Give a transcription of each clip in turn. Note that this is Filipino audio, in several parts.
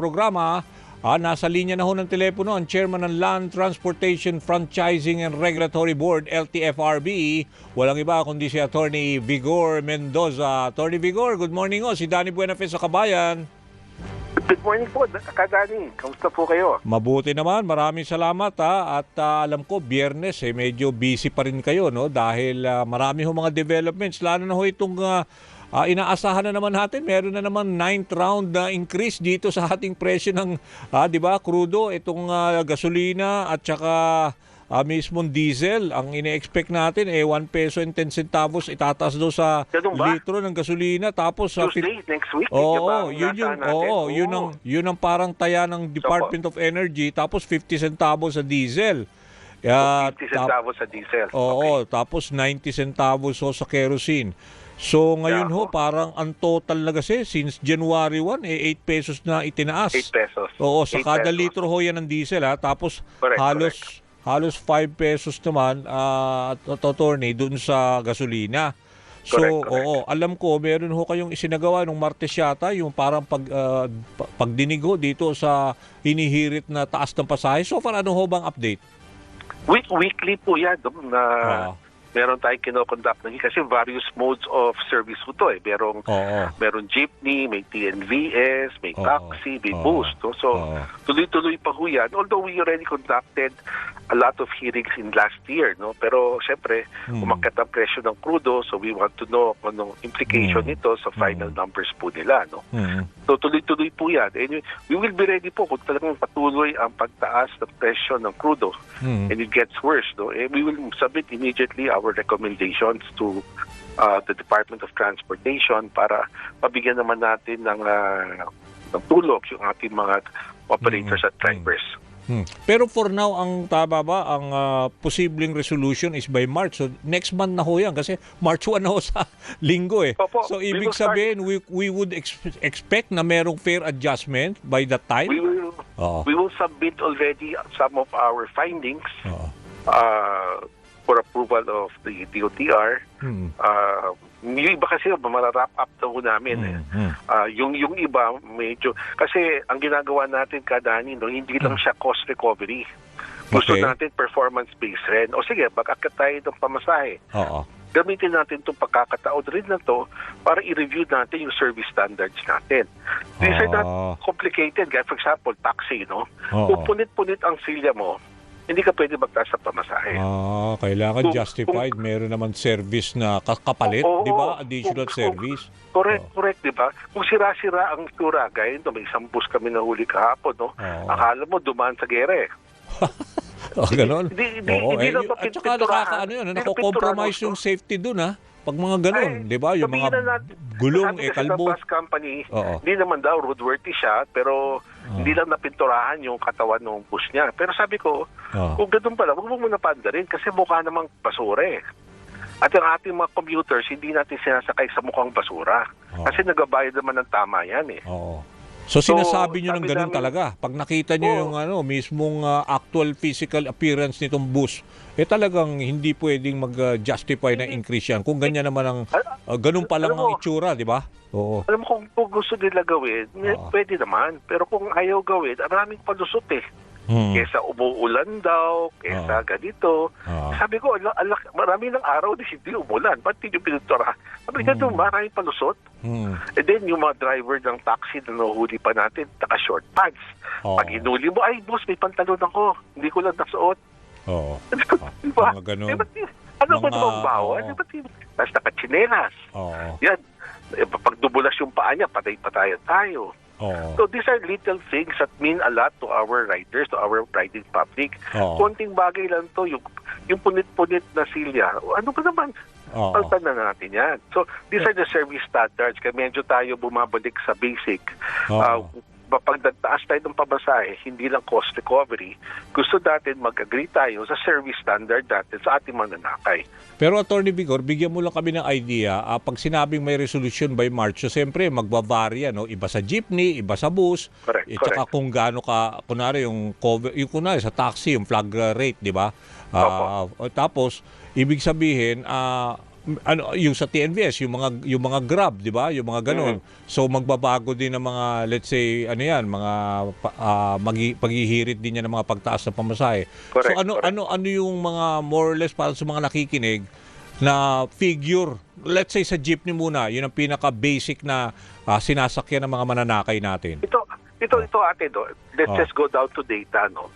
programa. Nasa linya na ho ng telepono ang Chairman ng Land Transportation Franchising and Regulatory Board, LTFRB. Walang iba kundi si Attorney Vigor Mendoza. Attorney Vigor, good morning ho. Si Danny Buenafe sa Kabayan. Good morning po, Kadani. Kamusta po kayo? Mabuti naman, maraming salamat at alam ko Biyernes medyo busy pa rin kayo, no, dahil marami ho mga developments, lalo na ho itong inaasahan na naman natin, meron na naman 9th round na increase dito sa ating presyo ng 'di ba, crudo, itong gasolina at saka mismong diesel. Ang ine-expect natin 1 peso and 10 centavos itataas daw sa litro ng gasolina, tapos Tuesday, next week. yun ang parang taya ng Department of Energy, tapos 50 centavos sa diesel. 50 centavos sa diesel. Oo, tapos 90 centavos sa kerosene. So ngayon parang ang total na kasi since January 1 8 pesos na itinaas. 8 pesos. Oo, sa kada litro ho yan ng diesel tapos halos 5 pesos naman attorney dun sa gasolina. So Correct. alam ko meron ho kayong isinagawa nung Martes yata, yung parang pagdinig ho dito sa hinihirit na taas ng pasahe. So far ano ho bang update? Weekly po yan na meron tayong kinoconduct kasi various modes of service po to meron jeepney, may TNVS, may taxi, may bus. So tuloy-tuloy pa ho yan. Although we already conducted a lot of hearings in last year, no? Pero syempre, umakyat ang presyo ng crudo, so we want to know kung anong implication nito sa final numbers po nila, no? So tuloy-tuloy po yan. And we will be ready po kung talagang patuloy ang pagtaas ng presyo ng crudo and it gets worse, no? And we will submit immediately our recommendations to the Department of Transportation para mabigyan naman natin ng tulog yung ating mga operators at drivers. Pero for now, ang tama ba, ang posibleng resolution is by March. So next month na ho yan kasi March 1 na ho sa linggo Opo, so ibig sabihin, we would expect na merong fair adjustment by that time? We will submit already some of our findings for approval of the DOTR. Yung iba kasi mararap up na ho namin. Yung iba medyo kasi ang ginagawa natin Kadani, no, hindi lang siya cost recovery. Gusto natin performance-based rin. O sige, mag-akit tayo ng pamasahe. Gamitin natin itong pagkakataon rin na to para i-review natin yung service standards natin. These are not complicated. For example, taxi, no? Kung punit-punit ang silya mo, hindi ka pwede magtaas sa pamasahe. Kailangan justified. Meron naman service na kapalit, di ba? Additional service. Correct, di ba? Kung sira-sira ang tura, gaya ito, may isang bus kami nahuli kahapon, no? Akala mo dumaan sa gere. Ganon? Hindi lang at saka nako-compromise yung safety dun, pag mga ganon, di ba? Yung mga gulong, kalbo. Sa bus company, hindi naman daw roadworthy siya, pero hindi lang napinturahan yung katawan ng bus niya. Pero sabi ko, kung ganun pala, huwag mo muna paandarin kasi mukha namang basura At yung ating mga commuters, hindi natin sinasakay sa mukhang basura. Kasi nagabayad naman ng tama yan So sinasabi nyo ng ganun talaga. Pag nakita nyo yung mismong actual physical appearance nitong bus, talagang hindi pwedeng mag-justify na increase yan. Kung ganyan naman ang ganun pa lang ang itsura, di ba? Alam mo, kung gusto nila gawin, pwede naman. Pero kung ayaw gawin, maraming palusot Kesa umuulan daw, kesa ganito. Sabi ko, marami ng araw na hindi umulan. Ba't hindi nyo pinuntura? Sabi ko, maraming palusot. And then, yung mga driver ng taxi na nahuli pa natin, naka-short pants. Pag inuli mo, ay, boss, may pantalon ako. Hindi ko lang nasuot. Diba? Mga ganun. Ano ba namang bawal? Tapos naka-chinelas. Yan. Pag dumulas yung paa niya, patay-patayan tayo. So these are little things that mean a lot to our riders, to our riding public. Konting bagay lang to, yung punit-punit na silya. Ano ba naman? Paltan na natin yan. So these are the service standards. Kaya medyo tayo bumabalik sa basic. Pag nagtaas tayo ng pamasahe, hindi lang cost recovery, gusto natin mag-agree tayo sa service standard natin sa ating mananakay. Pero Attorney Vigor, bigyan mo lang kami ng idea, pag sinabing may resolution by March, so siyempre magbavarya, no? Iba sa jeepney, iba sa bus, tsaka kung gaano ka, kunwari yung kunwari sa taxi, yung flag rate, di ba? Tapos, ibig sabihin, ano yung sa TNVS, yung mga Grab, 'di ba? Yung mga ganun. So magbabago din ng mga, let's say, ano 'yan, mga paghihirit din yan ng mga pagtaas ng pamasahe. Correct, So ano yung mga more or less para sa mga nakikinig na figure, let's say sa jeepney muna, yun ang pinaka-basic na sinasakyan ng mga mananakay natin. Ito ate, let's just go down to data, no.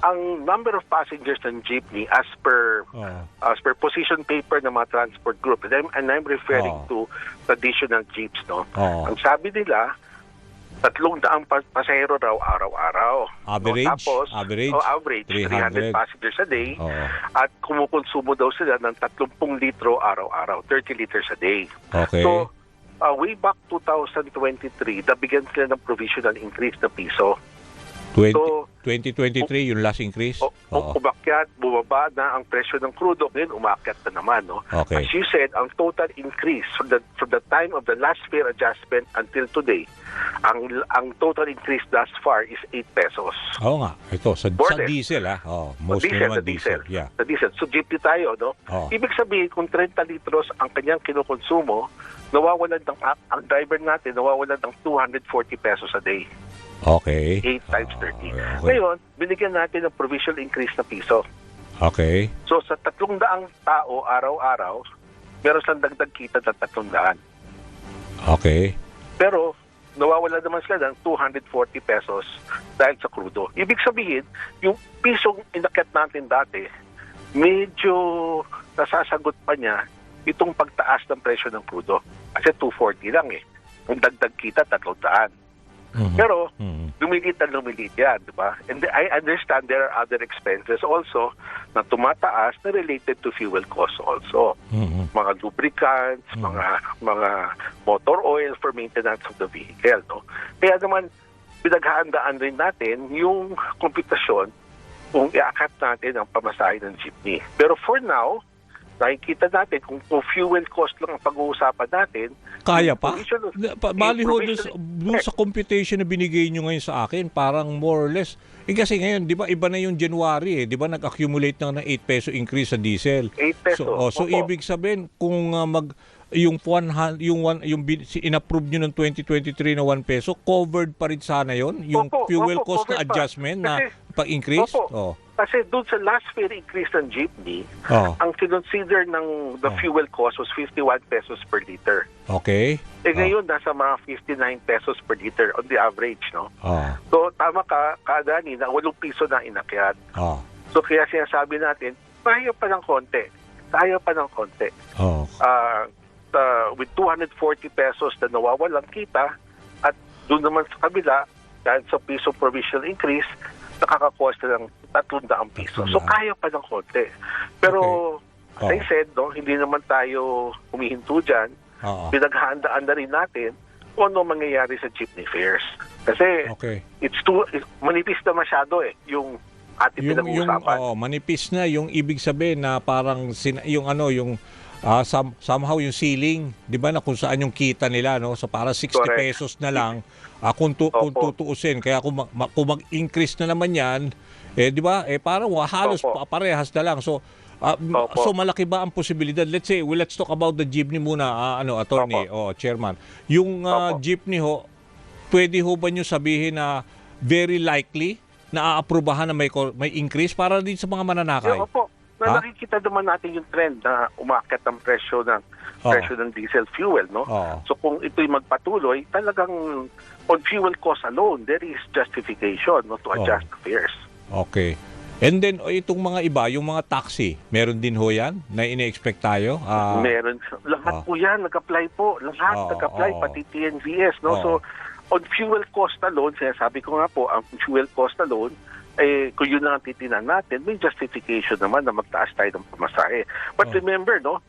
Ang number of passengers ng jeepney as per position paper ng mga transport group, and I'm referring to traditional jeeps, no. Ang sabi nila, 300 pasahero raw araw-araw. Average? No? Tapos, average 300 passengers a day. At kumukonsumo daw sila ng 30 litro araw-araw, 30 liters a day. Okay. So, way back 2023, nabigyan sila ng provisional increase na piso. 2023, yung last increase? Umakyat, bumaba na ang presyo ng crudo. Ngayon, umakyat na naman. No? Okay. As you said, ang total increase from the time of the last fare adjustment until today, ang total increase thus far is 8 pesos. Oo nga. Ito, sa diesel, mostly naman diesel. Yeah. Sa diesel. So, jeepney tayo, no? Ibig sabihin, kung 30 litros ang kanyang kinukonsumo, ang driver natin nawawalan ng 240 pesos a day. Okay. 8 times 30. Okay. Ngayon, binigyan natin ng provisional increase na piso. Okay. So sa 300 tao araw-araw, meron silang dagdag kita ng 300. Okay. Pero nawawala naman sila ng 240 pesos dahil sa crudo. Ibig sabihin, yung pisong inakyat natin dati, medyo nasasagot pa niya itong pagtaas ng presyo ng crudo. Kasi 240 lang eh. Ang dagdag kita, 300. Pero, lumilit yan, di ba? And I understand there are other expenses also na tumataas na related to fuel costs also. Mga lubricants, mga motor oil for maintenance of the vehicle, no? Kaya naman, pinaghahandaan rin natin yung komputasyon kung iaakap natin ang pamasahe ng jeepney. Pero for now, nakikita natin kung fuel cost lang ang pag-uusapan natin. Kaya pa? Bali ho dun sa computation na binigay nyo ngayon sa akin, parang more or less. Kasi ngayon, di ba, iba na yung January Di ba, nag-accumulate na ng 8 peso increase sa diesel. 8 peso. So ibig sabihin, kung yung in-approve nyo ng 2023 na 1 peso, covered pa rin sana yon yung fuel cost na adjustment na pag-increase? Kasi doon sa last fare increase ng jeepney, ang kinonsider ng the fuel cost was 51 pesos per liter. Okay. Ngayon, nasa mga 59 pesos per liter on the average, no? So, tama ka, Dani, na 8 piso na inakyat. So, kaya sinasabi natin, kaya pa ng konti. With 240 pesos na nawawalang kita, at doon naman sa kabila, dahil sa piso provisional increase, nakaka-cost na ng 300 piso. So, kaya pa ng konti. Pero, as I said, no, hindi naman tayo humihinto dyan. Pinaghahandaan na rin natin kung ano mangyayari sa jeepney fares. Kasi, manipis na masyado yung ating pinag-uusapan. Manipis na yung ibig sabihin na parang somehow yung ceiling, 'di ba, na kung saan yung kita nila, no? So para 60 pesos na lang kung tutuusin. Kaya kung mag-increase na naman 'yan, 'di ba? Parang halos parehas na lang. So so malaki ba ang posibilidad? Let's talk about the jeepney muna, attorney chairman. Yung jeepney ho, pwede ho ba niyo sabihin na very likely na aaprubahan na may increase para din sa mga mananakay? Opo. Nakikita naman natin yung trend na umakyat ang presyo ng diesel fuel, no? So kung ito'y magpatuloy, talagang on fuel cost alone, there is justification, no, to adjust the fares. Okay. And then itong mga iba, yung mga taxi, meron din ho yan na ine-expect tayo? Meron. Lahat po yan, nag-apply po. Lahat nag-apply, pati TNVS, no? So on fuel cost alone, sinasabi ko nga po, ang fuel cost alone, kung yun lang ang titinan natin, may justification naman na magtaas tayo ng pamasahe. But remember, no,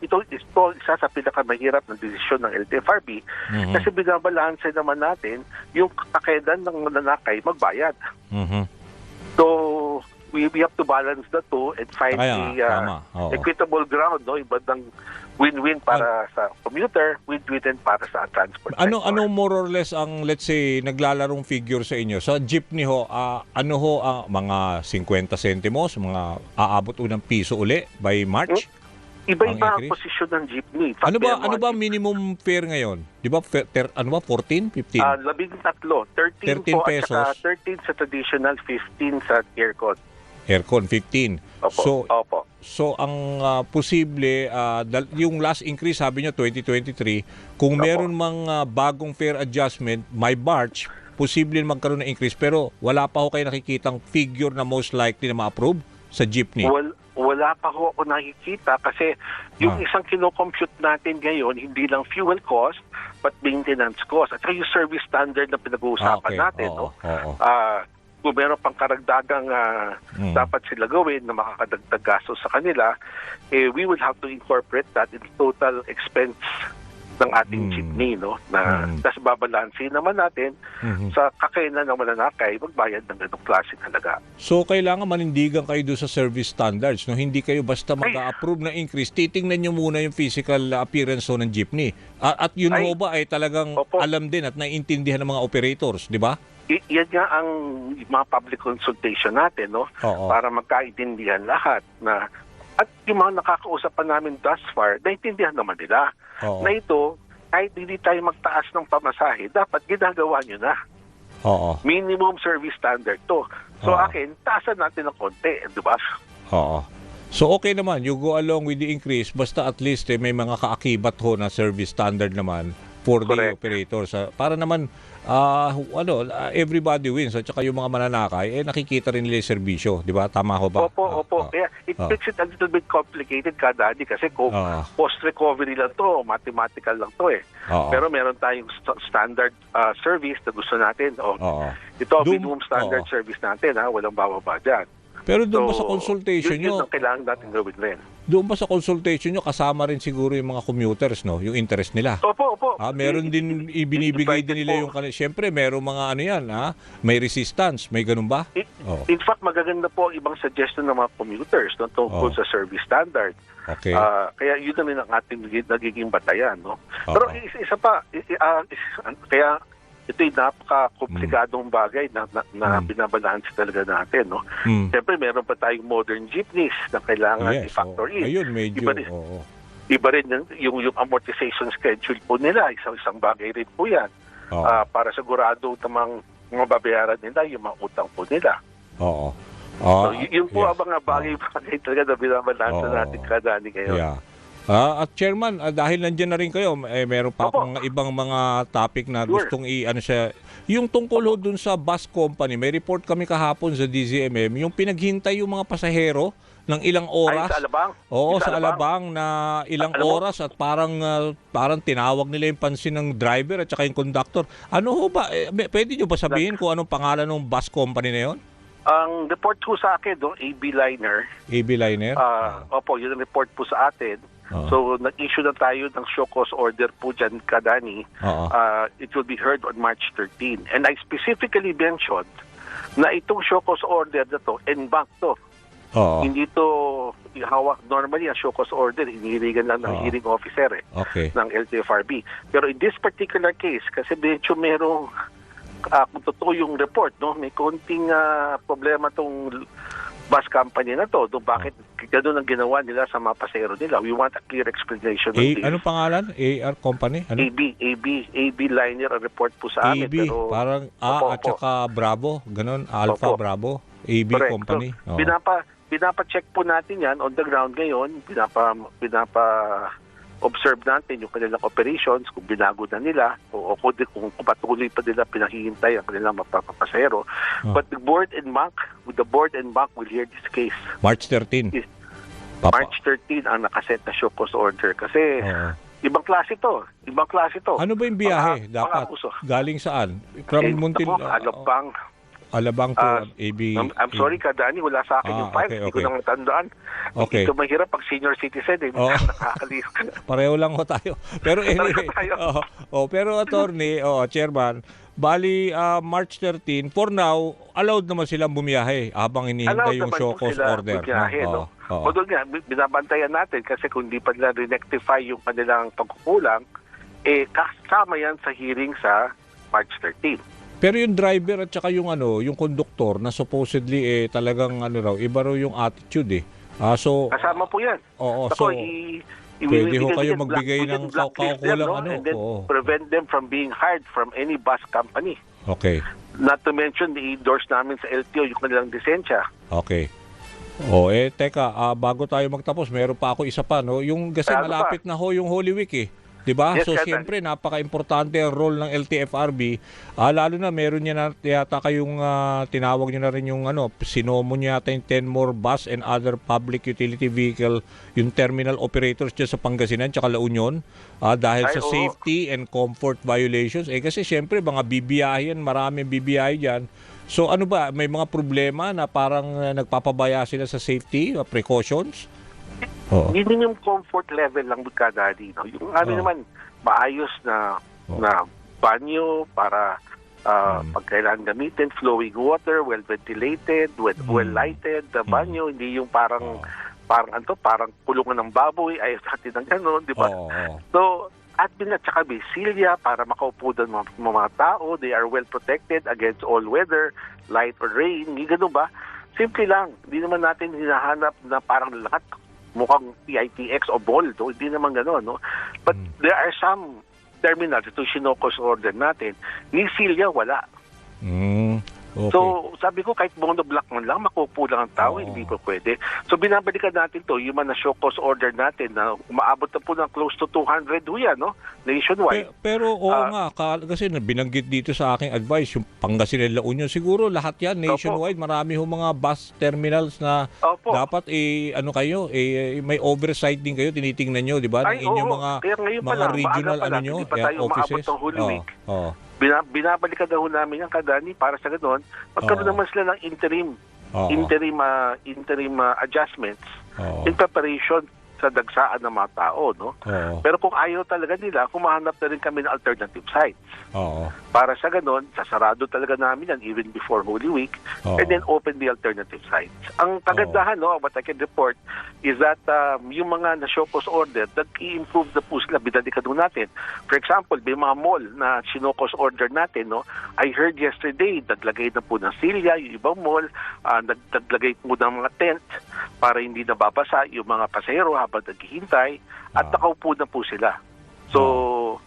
ito isa sa pinakamahirap na desisyon ng LTFRB kasi binabalanse naman natin yung kakedan ng mananakay magbayad. So, we have to balance the two and find equitable ground, no, ibang win-win para sa commuter, win-win din para sa transport sector. Ano more or less ang, let's say, naglalarong figure sa inyo? Sa jeepney ho, ano ho ang mga 50 centimos, mga aabot unang piso uli by March? Iba-iba ang increase? posisyon ng jeepney. In fact, Ano ba may mga minimum fare ngayon? 'Di ba 14, 15? 13 13 po pesos. at saka 13 sa traditional, 15 sa aircon. Aircon 15. Opo. Opo. So ang posible yung last increase sabi niyo 2023, kung meron mang bagong fare adjustment, may March, posible magkaroon ng increase pero wala pa ho kayo nakikitang figure na most likely na ma-approve sa jeepney. Wala pa ho ako nakikita kasi yung isang kinocompute natin ngayon, hindi lang fuel cost, but maintenance cost. At saka yung service standard na pinag-uusapan natin. Kung meron pang karagdagang dapat sila gawin na makakadagdag gastos sa kanila, we will have to incorporate that in total expense ng ating jeepney, no? Na tas babalansin naman natin sa kakainan ng mananakay magbayad ng ganung klase talaga. So kailangan manindigan kayo doon sa service standards, no? Hindi kayo basta mag-a-approve ng increase. Titingnan niyo muna yung physical appearance ng jeepney. At yun ho ba ay talagang alam din at naiintindihan ng mga operators, di ba? Yan nga ang mga public consultation natin, no? Para magkaintindihan lahat na at yung mga nakakausap pa namin thus far, naiintindihan naman nila na ito, kahit hindi tayo magtaas ng pamasahe, dapat ginagawa nyo na. Minimum service standard to. So akin, taasan natin ng konti, di ba? So okay naman, you go along with the increase, basta at least may mga kaakibat ho na service standard naman for the operators. Para naman everybody wins at saka yung mga mananakay nakikita rin nila yung serbisyo, di ba? Tama ho ba? Opo. Kaya it makes it a little bit complicated Daddy, kasi kung post-recovery lang to, mathematical lang to Pero meron tayong standard service na gusto natin. Ito minimum standard service natin, walang bababa dyan. Pero doon ba sa consultation nyo, yun ang kailangan natin gawin rin. Doon ba sa consultation nyo, kasama rin siguro yung mga commuters, no? Yung interest nila? Opo. Meron din, ibinibigay din nila yung kanila. Siyempre, meron mga ano yan, may resistance, may ganun ba? In fact, magaganda po ang ibang suggestion ng mga commuters tungkol sa service standard. Okay. Kaya yun na rin ang ating nagiging batayan, no? Pero isa pa, kaya ito'y napaka-komplikadong bagay na binabalanse talaga natin, no? Siyempre, meron pa tayong modern jeepneys na kailangan i-factor in. Ayun, medyo. Iba rin yung amortization schedule po nila. Isang bagay rin po yan. Para sigurado tamang mga babayaran nila, yung mga utang po nila. So, yun po ang mga bagay talaga na binabalanse natin kadani ngayon. At Chairman, dahil nandiyan na rin kayo, meron pa akong ibang mga topic na gustong yung tungkol ho dun sa bus company, may report kami kahapon sa DZMM, yung pinaghintay yung mga pasahero ng ilang oras. Ay, sa Alabang? Sa Alabang na ilang oras at parang tinawag nila yung pansin ng driver at saka yung conductor. Ano ho ba? Pwede nyo ba sabihin kung anong pangalan ng bus company na yon? Ang report po sa akin, AB Liner. AB Liner? Opo, yun ang report po sa atin. So, nag-issue na tayo ng show cause order po dyan, Kadani. It will be heard on March 13. And I specifically mentioned na itong show cause order na to, en banc to. Hindi to hawak. Normally, ang show cause order, hinihirigan lang ng hearing officer ng LTFRB. Pero in this particular case, kasi medyo merong, kung totoo yung report, no, may konting problema tong bus company na to. Bakit gano'n ang ginawa nila sa mga pasahero nila? We want a clear explanation. Anong pangalan? AR Company? Ano? AB Liner ang report po sa amin. Pero, parang at saka Bravo. Ganon, Alpha Bravo. AB Company. So, pinapa-check po natin yan on the ground ngayon. Pinapa-observe natin yung kanilang operations, kung binago na nila o kung patuloy pa nila pinahihintay ang kanilang mapapasahero. But the board and bank will hear this case. March 13. March 13 ang nakaset na show cause order kasi ibang klase to. Ano ba yung biyahe dapat? Galing saan? From Alabang to AB. I'm sorry Kadani, wala sa akin yung file. Hindi ko nang matandaan. Ito mahirap pag senior citizen. Nakakaliw. Pareho lang ho tayo. Pero anyway. Pero attorney, Chairman, bali March 13, for now, allowed naman silang bumiyahe habang hinihintay yung show cause order. O doon nga, binabantayan natin kasi kung di pa nila rectify yung kanilang pagkukulang, kasama yan sa hearing sa March 13. Pero yung driver at saka yung yung conductor na supposedly talagang iba raw yung attitude So, Kasama po yan. oo, Ako, so, pwede ho kayo magbigay ng kaukulang ano. and then Oo. prevent them from being hired from any bus company. Okay. Not to mention, i-endorse namin sa LTO yung kanilang lisensya. Okay. Teka, bago tayo magtapos, meron pa ako isa pa, no? Yung kasi Ano malapit na ho yung Holy Week, eh. 'Di ba? Yes, So Katan. siyempre napaka-importante ang role ng LTFRB. Lalo na meron niya na yata kayong tinawag niyo na rin yung sinomo niya yata yung 10 more bus and other public utility vehicle, yung terminal operators diyan sa Pangasinan tsaka La Union, dahil sa oo. safety and comfort violations. Kasi siyempre mga bibiyahe yan, maraming bibiyahe diyan. So ano ba, may mga problema na parang nagpapabaya sila sa safety precautions? Oo. Hindi yung comfort level lang Kadani. No? Yung naman, maayos na banyo para pag kailangan gamitin, flowing water, well-ventilated, well-lighted, the banyo, hindi yung parang kulungan ng baboy, ay natin ng gano'n, di ba? So, admin at saka Basilia para makaupo doon mga tao, they are well protected against all weather, light or rain, hindi gano'n ba? Simple lang, hindi naman natin hinahanap na parang lahat mukhang PITX o mall, no? Hindi naman gano'n, no? But there are some terminals, ito sinokos order natin, ni Silya wala. Okay. So, sabi ko, kahit monoblock man lang, makupo lang ang tao, hindi po pwede. So, binabalikan natin to, yung mga na-show-cause order natin na umaabot na po ng close to 200 yan, no? Nationwide. Pero nga, kasi binanggit dito sa aking advice, yung Pangasinan La Union, siguro lahat yan, nationwide, marami ho mga bus terminals na dapat, may oversight din kayo, tinitingnan nyo, di ba? Ng inyong mga regional hindi pa tayo offices. Ng Holy Week. Binabalikan na ho namin yung Kadani para sa ganoon, magkaroon naman sila ng interim adjustments in preparation sa dagsaan ng mga tao, no? Pero kung ayaw talaga nila, kumahanap na rin kami ng alternative sites. Para sa ganon, sasarado talaga namin yan even before Holy Week, and then open the alternative sites. Ang kagandahan, no, what I can report is that yung mga na-show-cause order, nag-i-improve na po sila, binalikan natin. For example, may mga mall na sinokos order natin, no? I heard yesterday, naglagay na po ng silya, yung ibang mall, naglagay po ng mga tent para hindi nababasa yung mga pasahero habang naghihintay, at nakaupo na po sila. So,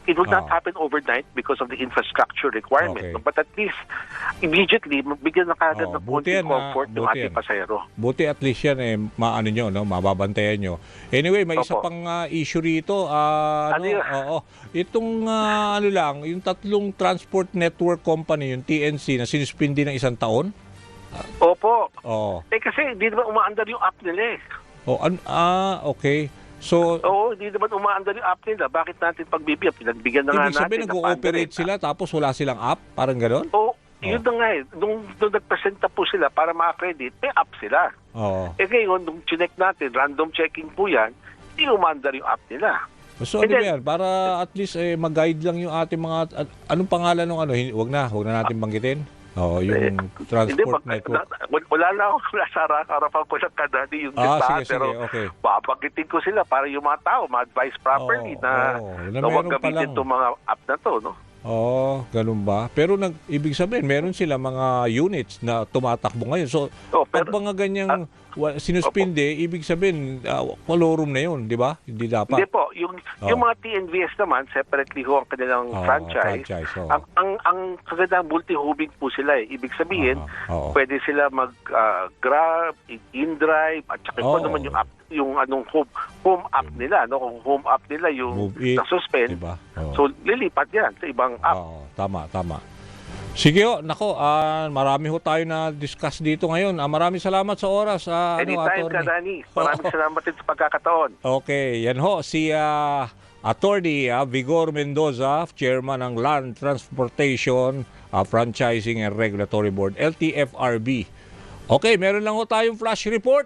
it would not happen overnight because of the infrastructure requirement. Okay. But at least, immediately, bigyan na kagad ng konting comfort yung ating pasahero. Buti at least yan, mababantayan nyo. Anyway, may isa pang issue rito. Itong yung tatlong transport network company, yung TNC, na sinuspindi ng 1 taon. Opo. Kasi hindi naman umaandar yung app nila okay. So, hindi naman umaandar yung app nila. Bakit natin pagbibigyan? Pinagbigyan na nga natin. Ibig sabihin, nag-ooperate sila tapos wala silang app? Parang gano'n? Yun na nga Nung nagpresenta po sila para ma-accredit, may app sila. Ngayon, nung chinek natin, random checking po yan, hindi umaandar yung app nila. So, yan? Para at least mag-guide lang yung ating mga... Anong pangalan ng Huwag na natin banggitin. Yung transport network. Wala na ako nasa harapan ko ng Kadani yung listahan, pero babanggitin ko sila para yung mga tao ma-advise properly na huwag gamitin itong mga app na to, no? Ganun ba? Pero ibig sabihin, meron sila mga units na tumatakbo ngayon. So, pag mga ganyang sinuspinde, ibig sabihin, kolorum na yun, di ba? Hindi dapat. Hindi po. Yung mga TNVS naman, separately ho ang kanilang franchise. Ang kagandang multi-hubing po sila. Ibig sabihin, pwede sila mag-Grab, InDrive, at saka kung naman yung app, yung home app nila, no? Kung home app nila yung na-suspend, diba? So lilipat yan sa ibang app. Tama. Sige marami ho tayo na discuss dito ngayon. Maraming salamat sa oras. Anytime, Kadani. Maraming salamat din sa pagkakataon. Okay, yan ho si Attorney Vigor Mendoza, Chairman ng Land Transportation Franchising and Regulatory Board, LTFRB. Okay, meron lang ho tayong flash report.